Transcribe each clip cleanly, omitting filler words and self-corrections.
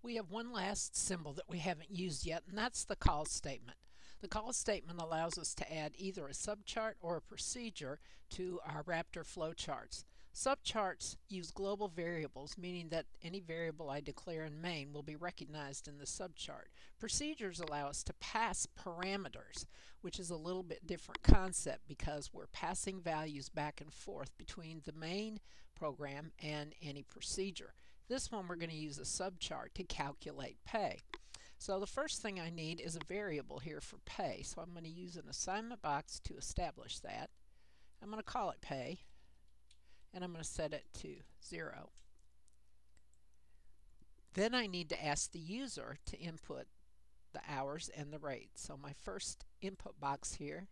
We have one last symbol that we haven't used yet, and that's the call statement. The call statement allows us to add either a subchart or a procedure to our Raptor flowcharts. Subcharts use global variables, meaning that any variable I declare in main will be recognized in the subchart. Procedures allow us to pass parameters, which is a little bit different concept because we're passing values back and forth between the main program and any procedure. This one we're going to use a subchart to calculate pay. So the first thing I need is a variable here for pay. So I'm going to use an assignment box to establish that. I'm going to call it pay, and I'm going to set it to 0. Then I need to ask the user to input the hours and the rate. So my first input box here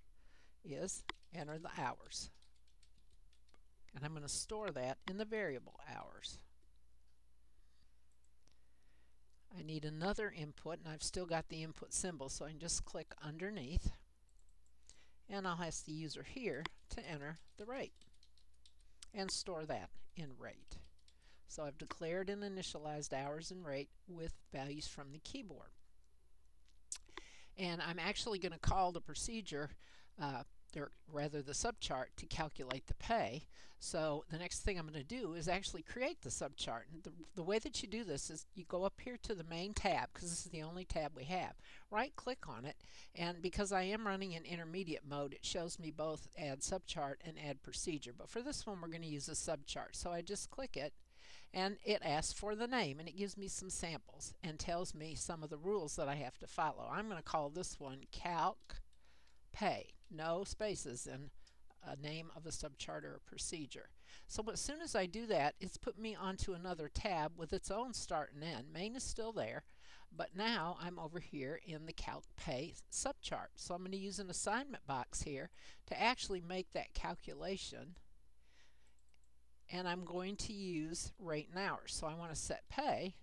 is enter the hours. And I'm going to store that in the variable hours. I need another input, and I've still got the input symbol, so I can just click underneath, and I'll ask the user here to enter the rate and store that in rate. So I've declared and initialized hours and rate with values from the keyboard. And I'm actually going to call the procedure or rather the subchart to calculate the pay. So the next thing I'm going to do is actually create the subchart. And the way that you do this is you go up here to the main tab, because this is the only tab we have. Right click on it, and because I am running in intermediate mode, it shows me both add subchart and add procedure. But for this one we're going to use a subchart. So I just click it, and it asks for the name, and it gives me some samples and tells me some of the rules that I have to follow. I'm going to call this one calc pay, no spaces in a name of a subchart or a procedure. So as soon as I do that, it's put me onto another tab with its own start and end. Main is still there, but now I'm over here in the calc pay subchart. So I'm going to use an assignment box here to actually make that calculation, and I'm going to use rate and hours. So I want to set pay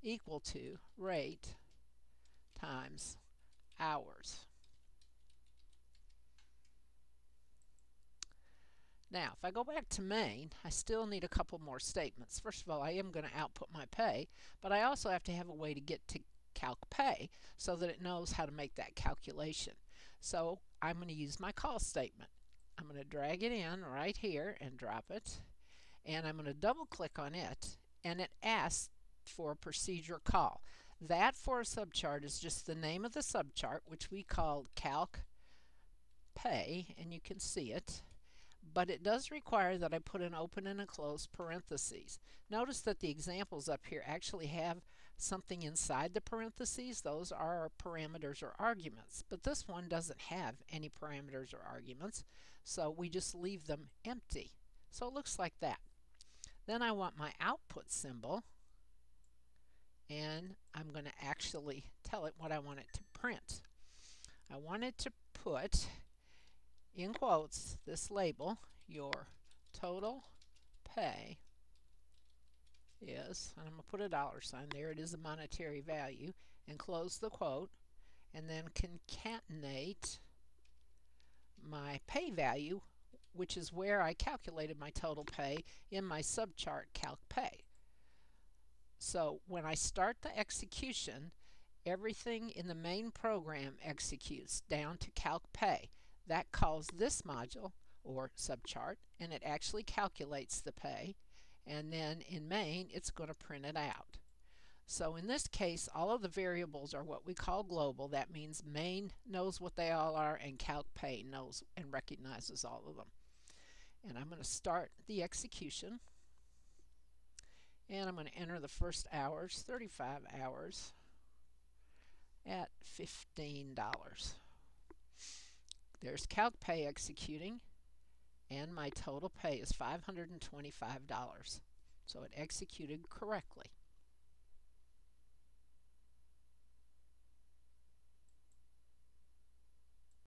equal to rate times hours. Now, if I go back to main, I still need a couple more statements. First of all, I am going to output my pay, but I also have to have a way to get to calc pay so that it knows how to make that calculation. So I'm going to use my call statement. I'm going to drag it in right here and drop it, and I'm going to double click on it, and it asks for a procedure call. That for a subchart is just the name of the subchart, which we called calc pay, and you can see it. But it does require that I put an open and a closed parentheses. Notice that the examples up here actually have something inside the parentheses. Those are our parameters or arguments. But this one doesn't have any parameters or arguments, so we just leave them empty. So it looks like that. Then I want my output symbol, and I'm going to actually tell it what I want it to print. I want it to put in quotes this label, your total pay is, and I'm going to put a dollar sign there, it is a monetary value, and close the quote, and then concatenate my pay value, which is where I calculated my total pay in my subchart calc pay. So when I start the execution, everything in the main program executes down to calc pay. That calls this module or subchart, and it actually calculates the pay, and then in main it's going to print it out. So in this case, all of the variables are what we call global. That means main knows what they all are, and calc pay knows and recognizes all of them. And I'm going to start the execution, and I'm going to enter the first hours, 35 hours at $15. There's calc pay executing, and my total pay is $525. So it executed correctly.